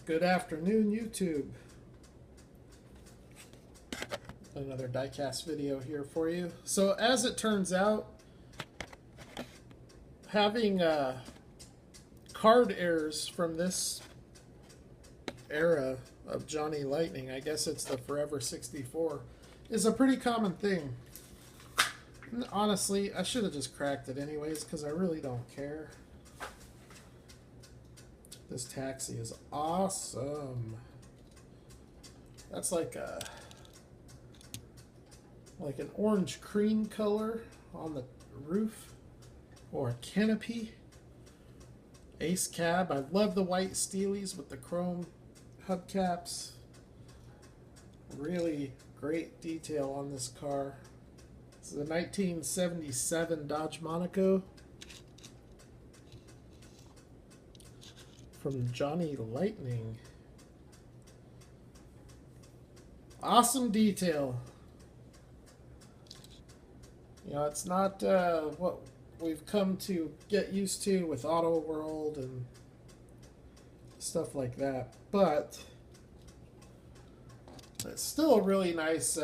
Good afternoon, YouTube. Another diecast video here for you. So as it turns out, having card errors from this era of Johnny Lightning, I guess it's the Forever 64, is a pretty common thing. And honestly, I should have just cracked it anyways because I really don't care. This taxi is awesome. That's like an orange cream color on the roof, or a canopy. Ace cab. I love the white steelies with the chrome hubcaps. Really great detail on this car. This is a 1977 Dodge Monaco from Johnny Lightning. Awesome detail. You know, it's not what we've come to get used to with Auto World and stuff like that, but it's still a really nice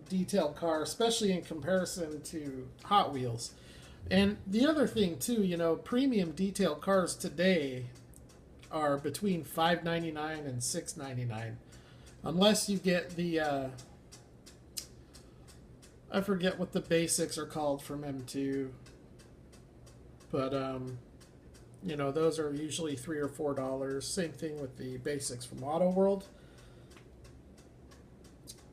detailed car, especially in comparison to Hot Wheels. And the other thing too, you know, premium detailed cars today are between $5.99 and $6.99, unless you get the I forget what the basics are called from M2, but you know, those are usually $3 or $4. Same thing with the basics from Auto World.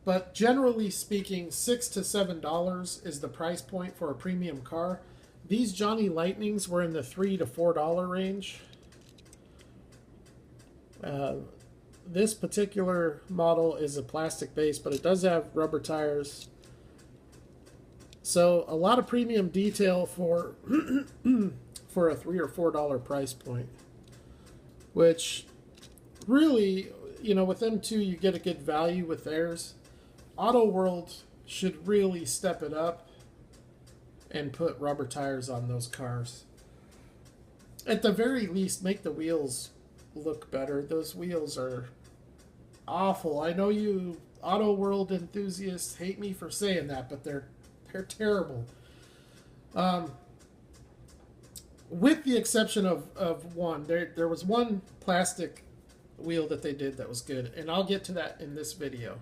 But generally speaking, $6 to $7 is the price point for a premium car. These Johnny Lightnings were in the $3 to $4 range. This particular model is a plastic base, but it does have rubber tires. So a lot of premium detail for for a $3 or $4 price point, which really, you know, with M2 you get a good value with theirs. Auto World should really step it up and put rubber tires on those cars. At the very least, make the wheels look better. Those wheels are awful. I know you Auto World enthusiasts hate me for saying that, but they're terrible. With the exception of one. There was one plastic wheel that they did that was good, and I'll get to that in this video.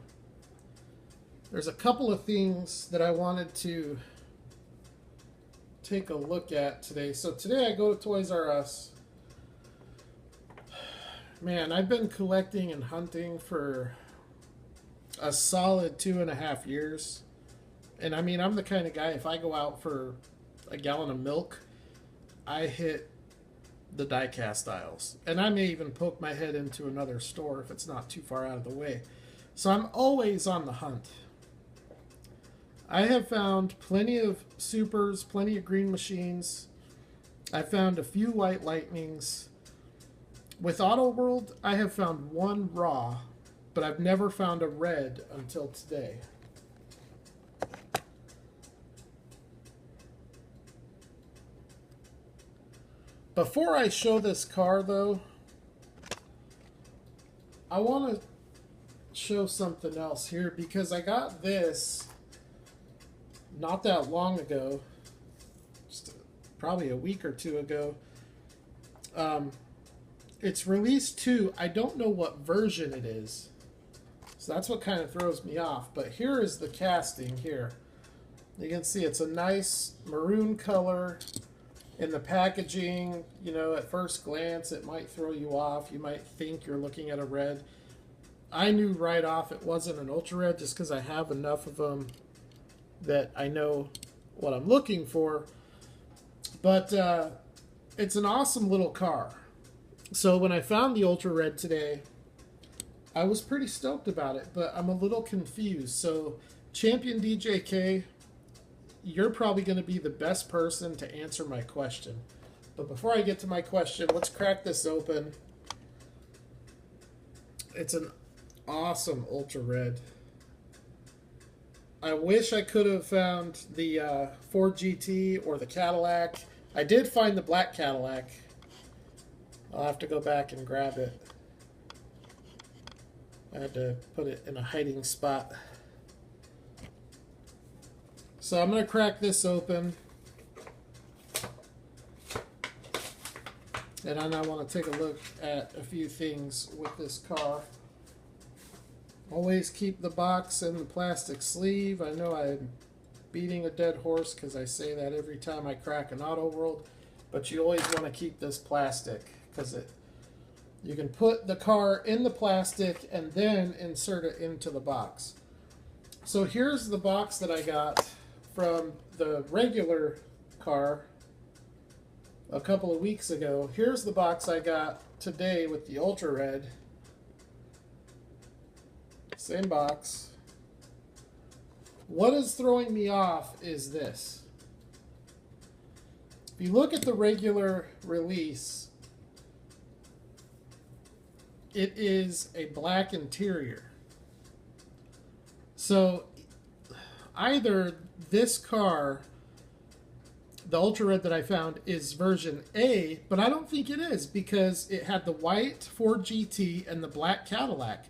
There's a couple of things that I wanted to take a look at today. So today I go to Toys R Us. Man, I've been collecting and hunting for a solid 2.5 years. And I mean, I'm the kind of guy, if I go out for a gallon of milk, I hit the diecast aisles. And I may even poke my head into another store if it's not too far out of the way. So I'm always on the hunt. I have found plenty of Supers, plenty of Green Machines. I found a few White Lightnings. With Auto World, I have found one raw, but I've never found a red until today. Before I show this car, though, I want to show something else here, because I got this not that long ago, just probably a week or two ago. It's released 2. I don't know what version it is, so that's what kind of throws me off. But here is the casting here. You can see it's a nice maroon color. In the packaging, you know, at first glance it might throw you off. You might think you're looking at a red. I knew right off it wasn't an ultra red, just because I have enough of them that I know what I'm looking for. But it's an awesome little car. So when I found the ultra red today, I was pretty stoked about it, but I'm a little confused. So Champion DJK, you're probably going to be the best person to answer my question. But before I get to my question, let's crack this open. It's an awesome ultra red. I wish I could have found the Ford GT or the Cadillac. I did find the black Cadillac. I'll have to go back and grab it. I had to put it in a hiding spot. So I'm going to crack this open. And then I want to take a look at a few things with this car. Always keep the box in the plastic sleeve. I know I'm beating a dead horse because I say that every time I crack an Auto World, but you always want to keep this plastic because you can put the car in the plastic and then insert it into the box. So here's the box that I got from the regular car a couple of weeks ago. Here's the box I got today with the Ultra Red. Same box. What is throwing me off is this. If you look at the regular release, it is a black interior. So either this car, the Ultra Red that I found, is version A, but I don't think it is because it had the white Ford GT and the black Cadillac.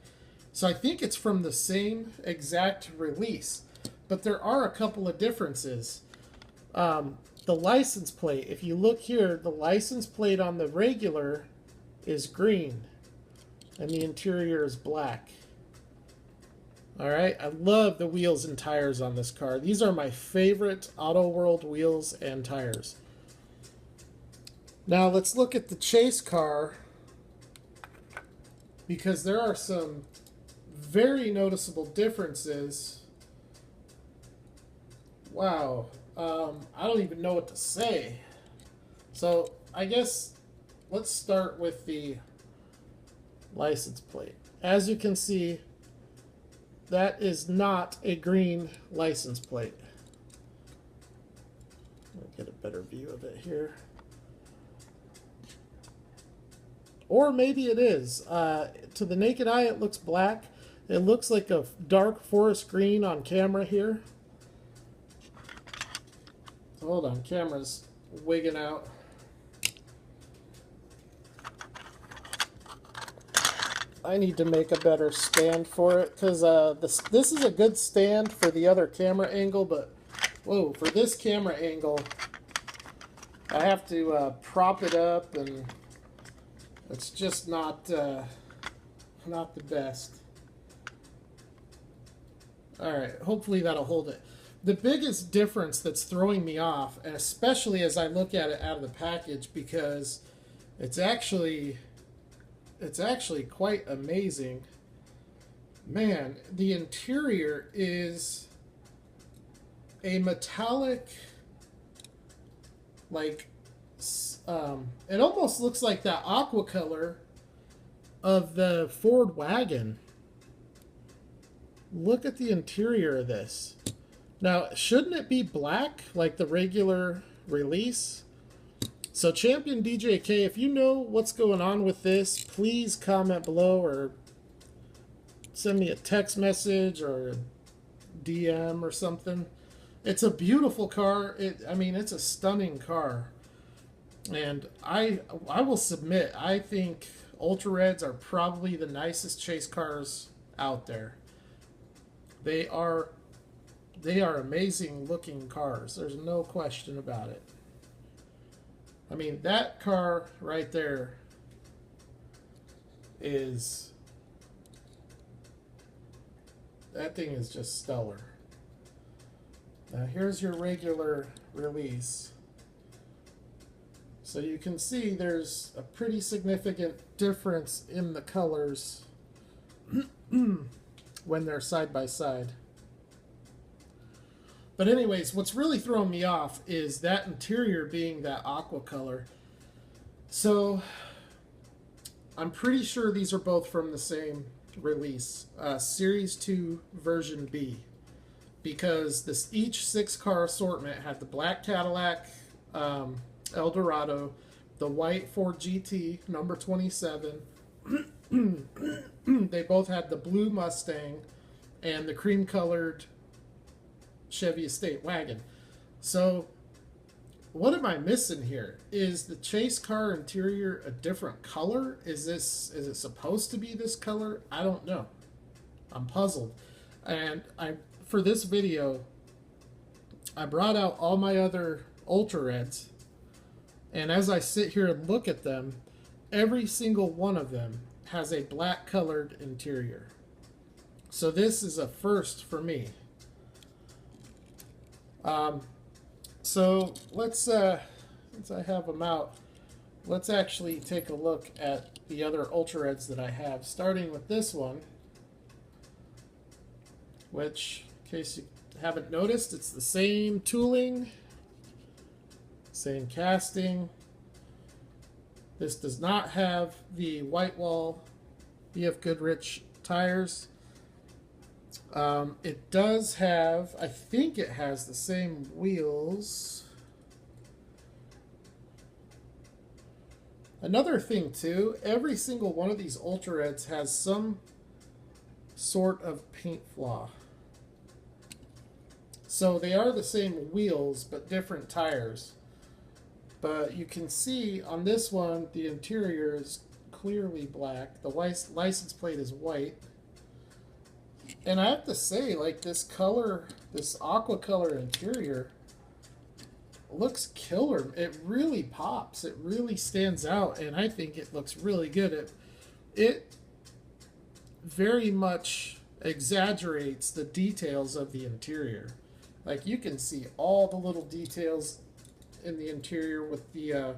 So I think it's from the same exact release, but there are a couple of differences. The license plate, if you look here, the license plate on the regular is green and the interior is black. All right, I love the wheels and tires on this car. These are my favorite Auto World wheels and tires. Now let's look at the chase car, because there are some very noticeable differences. Wow, I don't even know what to say. So I guess let's start with the license plate. As you can see, that is not a green license plate. I'll get a better view of it here. Or maybe it is. To the naked eye, it looks black. It looks like a dark forest green on camera here. So hold on, camera's wigging out. I need to make a better stand for it because this is a good stand for the other camera angle, but whoa, for this camera angle, I have to prop it up, and it's just not the best. All right, hopefully that'll hold it. The biggest difference that's throwing me off, and especially as I look at it out of the package, because it's actually quite amazing. Man, the interior is a metallic, like, it almost looks like that aqua color of the Ford wagon. Look at the interior of this. Now, shouldn't it be black like the regular release? So Champion DJK, if you know what's going on with this, please comment below or send me a text message or a DM or something. It's a beautiful car. I mean, it's a stunning car. And I will submit, I think Ultra Reds are probably the nicest chase cars out there. They are amazing looking cars. There's no question about it. I mean, that car right there that thing is just stellar. Now here's your regular release. So you can see there's a pretty significant difference in the colors when they're side by side. But anyways, what's really throwing me off is that interior being that aqua color. So I'm pretty sure these are both from the same release, Series 2 version B, because each 6-car assortment had the black Cadillac Eldorado, the white Ford GT number 27. They both had the blue Mustang and the cream colored Chevy Estate wagon. So what am I missing here? Is the chase car interior a different color? Is it supposed to be this color? I don't know. I'm puzzled. And for this video, I brought out all my other Ultra Reds, and as I sit here and look at them, every single one of them has a black colored interior. So this is a first for me. So let's, since I have them out, let's actually take a look at the other Ultra Reds that I have, starting with this one, which, in case you haven't noticed, it's the same tooling, same casting. This does not have the white wall BF Goodrich tires. It does have, I think it has the same wheels. Another thing too, every single one of these Ultra Reds has some sort of paint flaw. So they are the same wheels, but different tires. But you can see on this one, the interior is clearly black. The license plate is white. And I have to say, like, this color, this aqua color interior looks killer. It really pops. It really stands out, and I think it looks really good. It very much exaggerates the details of the interior. Like, you can see all the little details in the interior with the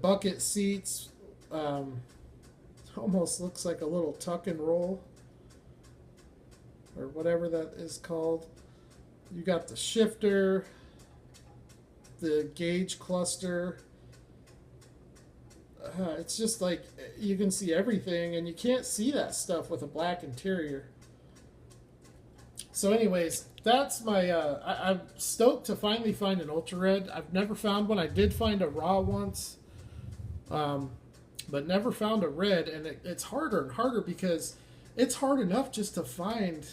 bucket seats. Almost looks like a little tuck and roll, or whatever that is called. You got the shifter, the gauge cluster. It's just like you can see everything, and you can't see that stuff with a black interior. So anyways, that's my, I'm stoked to finally find an Ultra Red. I've never found one. I did find a raw once, but never found a red, and it's harder and harder because it's hard enough just to find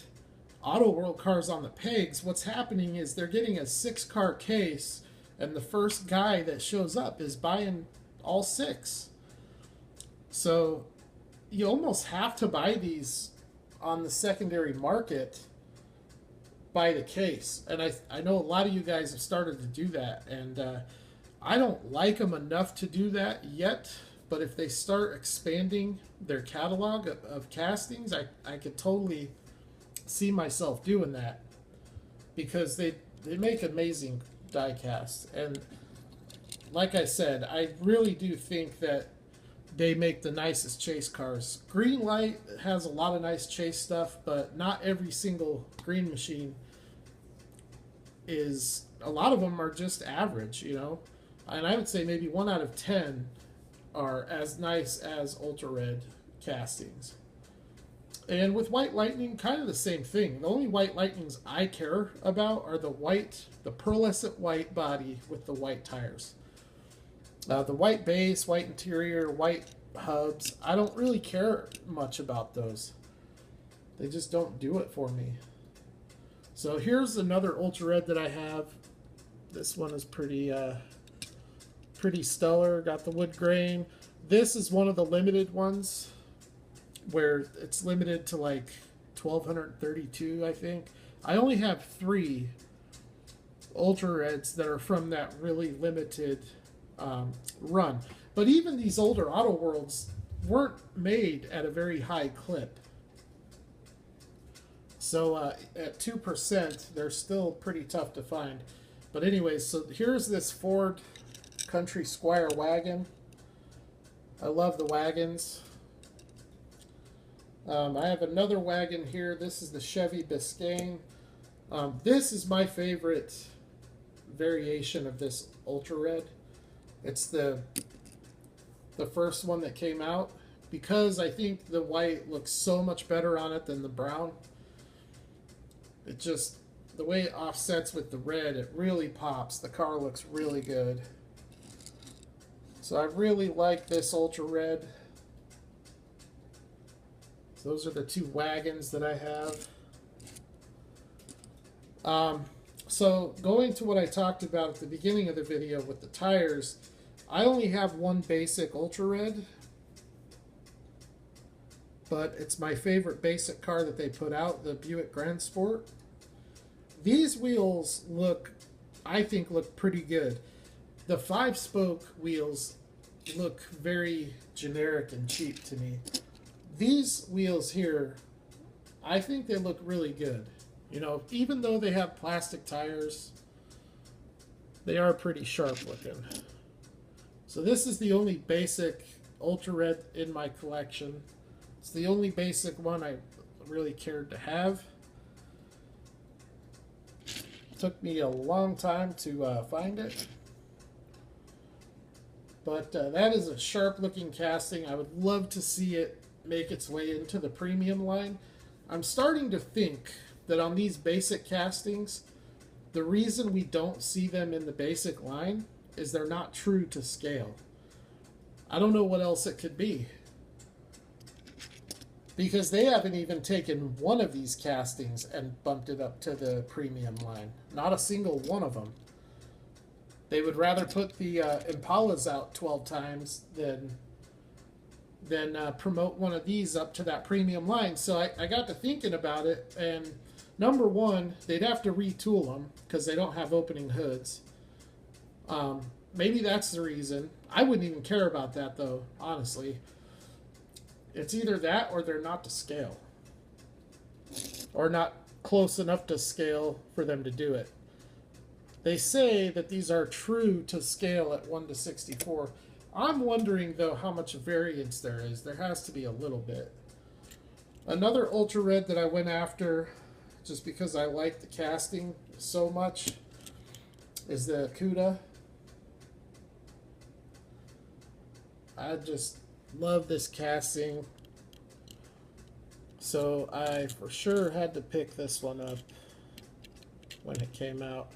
Auto World cars on the pegs. What's happening is they're getting a 6-car case, and the first guy that shows up is buying all 6. So you almost have to buy these on the secondary market by the case. And I know a lot of you guys have started to do that, and I don't like them enough to do that yet, but if they start expanding their catalog of castings, I could totally see myself doing that, because they make amazing die casts. And like I said, I really do think that they make the nicest chase cars. Greenlight has a lot of nice chase stuff, but not every single green machine is. A lot of them are just average, you know. And I would say maybe 1 out of 10 are as nice as Ultra Red castings. And with White Lightning, kind of the same thing. The only White Lightnings I care about are the pearlescent white body with the white tires. The white base, white interior, white hubs, I don't really care much about those. They just don't do it for me. So here's another Ultra Red that I have. This one is pretty stellar. Got the wood grain. This is one of the limited ones where it's limited to like 1232, I think. I only have 3 Ultra Reds that are from that really limited run. But even these older Auto Worlds weren't made at a very high clip. So at 2%, they're still pretty tough to find. But anyways, so here's this Ford Country Squire wagon. I love the wagons. I have another wagon here. This is the Chevy Biscayne. This is my favorite variation of this Ultra Red. It's the first one that came out, because I think the white looks so much better on it than the brown. It just, the way it offsets with the red, it really pops. The car looks really good. So I really like this Ultra Red. So those are the 2 wagons that I have. So going to what I talked about at the beginning of the video with the tires, I only have one basic Ultra Red, but it's my favorite basic car that they put out, the Buick Grand Sport. These wheels I think look pretty good. The 5-spoke wheels look very generic and cheap to me. These wheels here, I think they look really good. You know, even though they have plastic tires, they are pretty sharp looking. So this is the only basic Ultra Red in my collection. It's the only basic one I really cared to have. Took me a long time to find it. But that is a sharp looking casting. I would love to see it make its way into the premium line. I'm starting to think that on these basic castings, the reason we don't see them in the basic line is they're not true to scale. I don't know what else it could be. Because they haven't even taken one of these castings and bumped it up to the premium line. Not a single one of them. They would rather put the Impalas out 12 times than promote one of these up to that premium line. So I got to thinking about it, and number one, they'd have to retool them because they don't have opening hoods. Maybe that's the reason. I wouldn't even care about that, though, honestly. It's either that or they're not to scale. Or not close enough to scale for them to do it. They say that these are true to scale at 1:64. I'm wondering, though, how much variance there is. There has to be a little bit. Another Ultra Red that I went after, just because I like the casting so much, is the Cuda. I just love this casting. So I for sure had to pick this one up when it came out.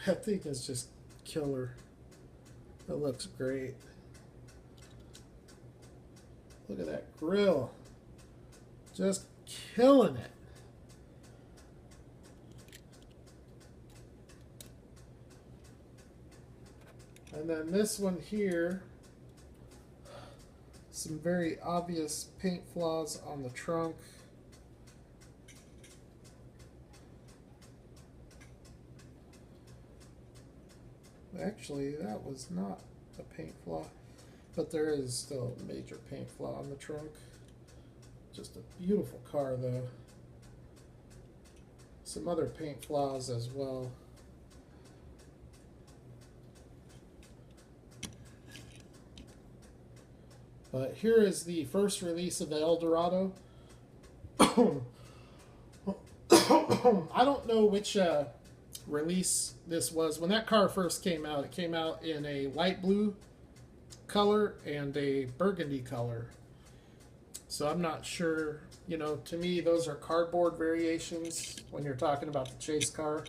That thing is just killer. It looks great. Look at that grill. Just killing it. And then this one here, some very obvious paint flaws on the trunk. Actually, that was not a paint flaw, but there is still a major paint flaw on the trunk. Just a beautiful car, though. Some other paint flaws as well. But here is the first release of the Eldorado. I don't know which release this was. When that car first came out, it came out in a light blue color and a burgundy color. So I'm not sure, you know, to me those are cardboard variations when you're talking about the chase car.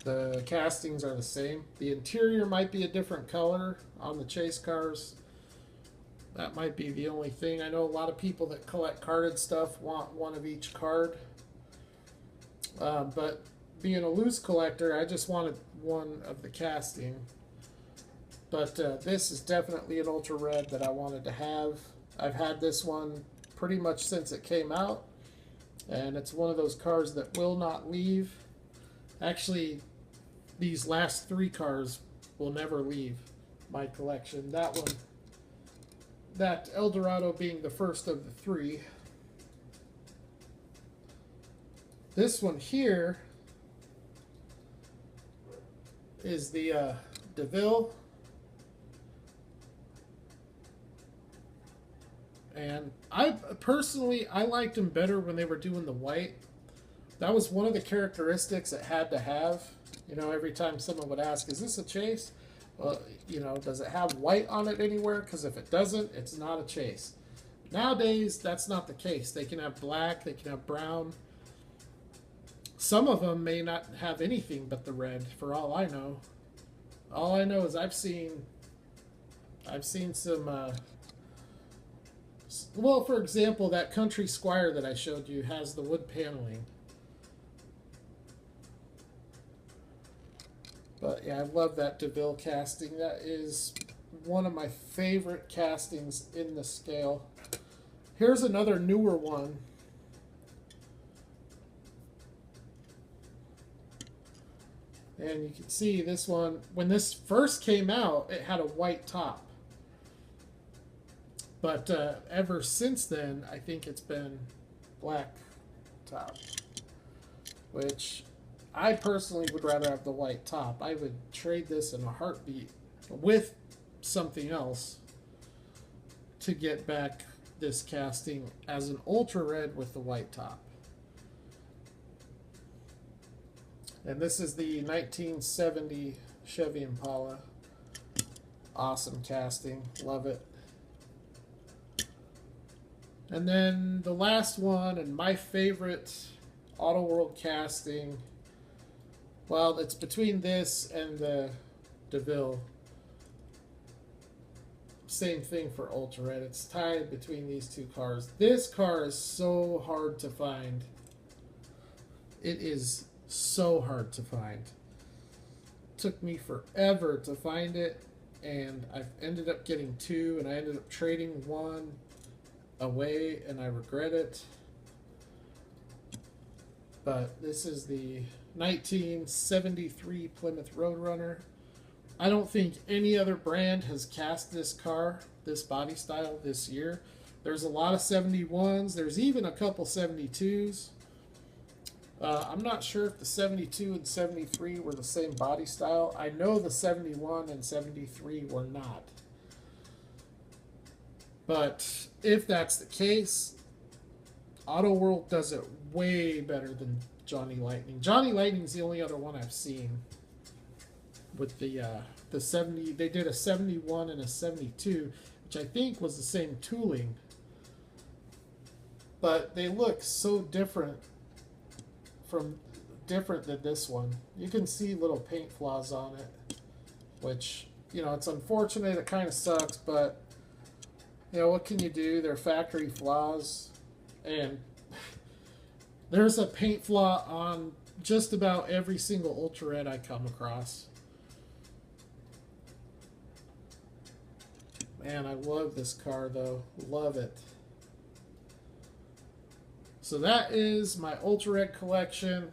The castings are the same. The interior might be a different color on the chase cars. That might be the only thing. I know a lot of people that collect carded stuff want one of each card. But being a loose collector, I just wanted one of the casting. But this is definitely an Ultra Red that I wanted to have. I've had this one pretty much since it came out. And it's one of those cars that will not leave. Actually, these last 3 cars will never leave my collection. That one, that Eldorado being the first of the 3. This one here is the DeVille. And I personally liked them better when they were doing the white. That was one of the characteristics it had to have. You know, every time someone would ask, is this a chase? Well, you know, does it have white on it anywhere? Because if it doesn't, it's not a chase. Nowadays, that's not the case. They can have black, they can have brown. Some of them may not have anything but the red, for all I know. All I know is I've seen some, well, for example, that Country Squire that I showed you has the wood paneling. But yeah, I love that DeVille casting. That is one of my favorite castings in the scale. Here's another newer one. And you can see this one, when this first came out, it had a white top. But ever since then, I think it's been black top. Which I personally would rather have the white top. I would trade this in a heartbeat with something else to get back this casting as an ultra red with the white top. And this is the 1970 Chevy Impala. Awesome casting. Love it. And then the last one, and my favorite Auto World casting, well, it's between this and the DeVille. Same thing for Ultra Red. It's tied between these two cars. This car is so hard to find. It is so hard to find. Took me forever to find it, and I've ended up getting two, and I ended up trading one away, and I regret it. But this is the 1973 Plymouth Roadrunner. I don't think any other brand has cast this car, this body style, this year. There's a lot of 71s. There's even a couple 72s. I'm not sure if the 72 and 73 were the same body style. I know the 71 and 73 were not. But if that's the case, Auto World does it way better than Johnny Lightning. Johnny Lightning's the only other one I've seen with the 70. They did a 71 and a 72, which I think was the same tooling. But they look so different than this one. You can see little paint flaws on it, which, you know, it's unfortunate. It kind of sucks, but you know, what can you do? They're factory flaws, and there's a paint flaw on just about every single Ultra Red I come across. Man, I love this car though. Love it. So that is my Ultra Red collection,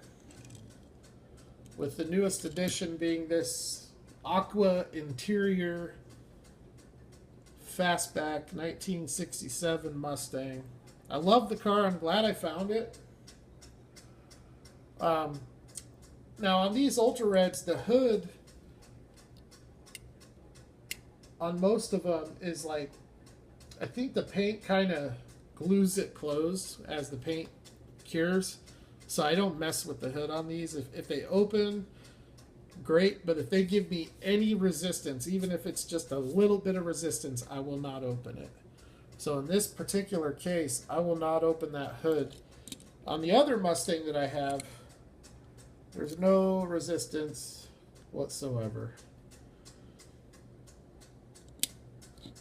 with the newest addition being this Aqua Interior Fastback 1967 Mustang. I love the car. I'm glad I found it. Now on these Ultra Reds, the hood on most of them is like, I think the paint kind of glues it closed as the paint cures. So I don't mess with the hood on these. If they open, great. But if they give me any resistance, even if it's just a little bit of resistance, I will not open it. So in this particular case, I will not open that hood. On the other Mustang that I have, there's no resistance whatsoever.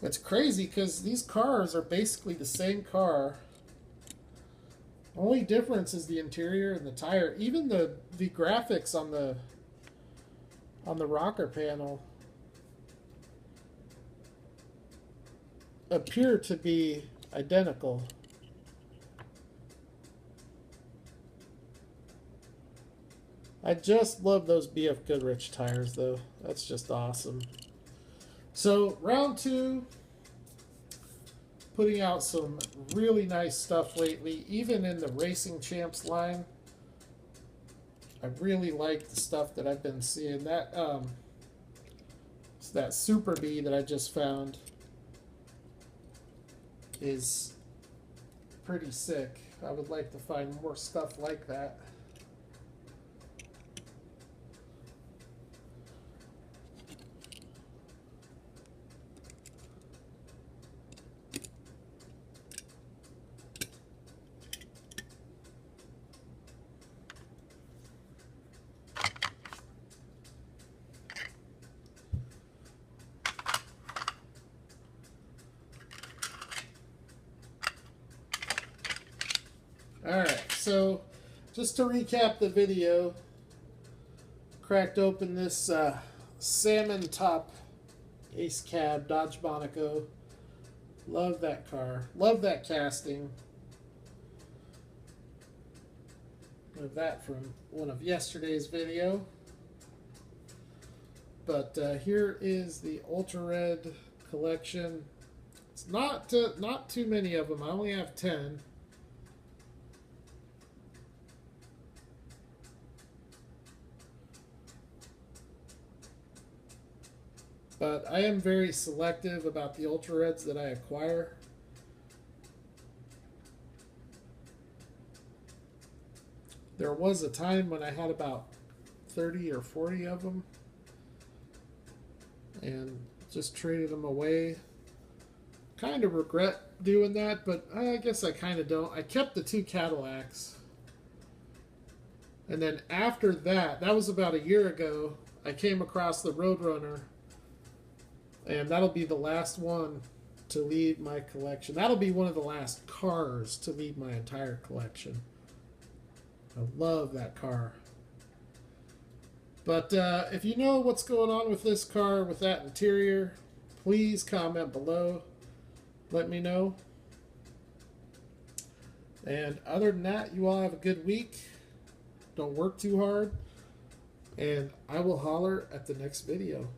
It's crazy because these cars are basically the same car. The only difference is the interior and the tire. Even the graphics on the rocker panel appear to be identical. I just love those BF Goodrich tires though. That's just awesome. So round two, putting out some really nice stuff lately, even in the Racing Champs line. I really like the stuff that I've been seeing. That Super Bee that I just found is pretty sick. I would like to find more stuff like that. Alright, so just to recap the video, cracked open this salmon top Ace Cab, Dodge Monaco. Love that car. Love that casting. Of that from one of yesterday's video. But here is the Ultra Red collection. It's not too many of them. I only have 10. But I am very selective about the Ultra Reds that I acquire. There was a time when I had about 30 or 40 of them and just traded them away. Kind of regret doing that, but I guess I kind of don't. I kept the 2 Cadillacs. And then after that, that was about a year ago, I came across the Roadrunner. And that'll be the last one to lead my collection. That'll be one of the last cars to lead my entire collection. I love that car. But if you know what's going on with this car, with that interior, please comment below. Let me know. And other than that, you all have a good week. Don't work too hard. And I will holler at the next video.